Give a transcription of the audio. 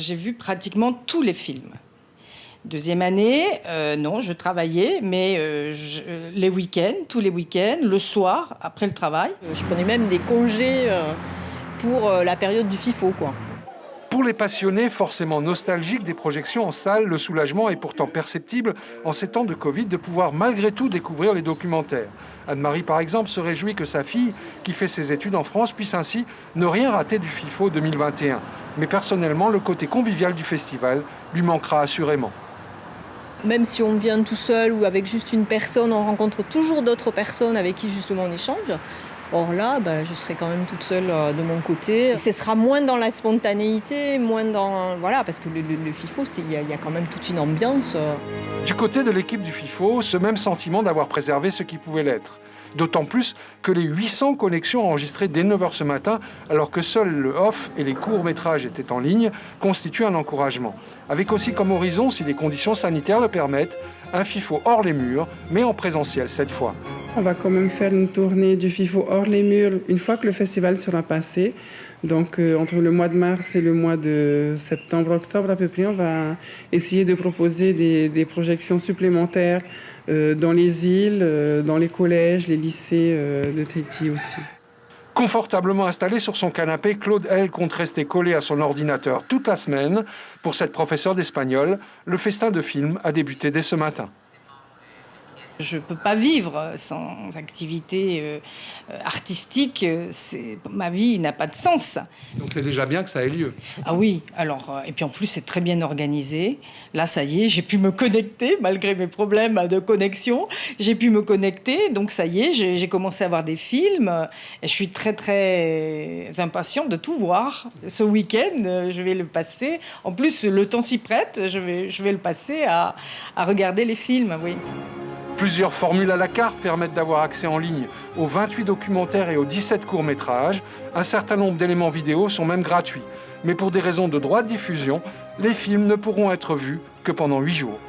J'ai vu pratiquement tous les films. Deuxième année, non, je travaillais, mais les week-ends, tous les week-ends, le soir, après le travail. Je prenais même des congés pour la période du FIFO, quoi. Pour les passionnés forcément nostalgiques des projections en salle, le soulagement est pourtant perceptible en ces temps de Covid de pouvoir malgré tout découvrir les documentaires. Anne-Marie, par exemple, se réjouit que sa fille, qui fait ses études en France, puisse ainsi ne rien rater du FIFO 2021. Mais personnellement, le côté convivial du festival lui manquera assurément. Même si on vient tout seul ou avec juste une personne, on rencontre toujours d'autres personnes avec qui justement on échange. Or là, je serai quand même toute seule de mon côté. Ce sera moins dans la spontanéité, moins dans... Voilà, parce que le FIFO, il y a quand même toute une ambiance. Du côté de l'équipe du FIFO, ce même sentiment d'avoir préservé ce qui pouvait l'être. D'autant plus que les 800 connexions enregistrées dès 9h ce matin, alors que seul le off et les courts-métrages étaient en ligne, constituent un encouragement. Avec aussi comme horizon, si les conditions sanitaires le permettent, un FIFO hors les murs, mais en présentiel cette fois. On va quand même faire une tournée du FIFO hors les murs une fois que le festival sera passé. Donc entre le mois de mars et le mois de septembre-octobre à peu près, on va essayer de proposer des projections supplémentaires dans les îles, dans les collèges, les lycées de Tahiti aussi. Confortablement installé sur son canapé, Claude L compte rester collé à son ordinateur toute la semaine. Pour cette professeure d'espagnol, le festin de film a débuté dès ce matin. Je ne peux pas vivre sans activité artistique. Ma vie n'a pas de sens. Donc c'est déjà bien que ça ait lieu. Ah oui, alors, et puis en plus c'est très bien organisé. Là, ça y est, j'ai pu me connecter, malgré mes problèmes de connexion. J'ai pu me connecter, donc ça y est, j'ai commencé à voir des films. Et je suis très, très impatiente de tout voir. Ce week-end, je vais le passer. En plus, le temps s'y prête, je vais le passer à regarder les films, oui. Plusieurs formules à la carte permettent d'avoir accès en ligne aux 28 documentaires et aux 17 courts-métrages. Un certain nombre d'éléments vidéo sont même gratuits. Mais pour des raisons de droit de diffusion, les films ne pourront être vus que pendant 8 jours.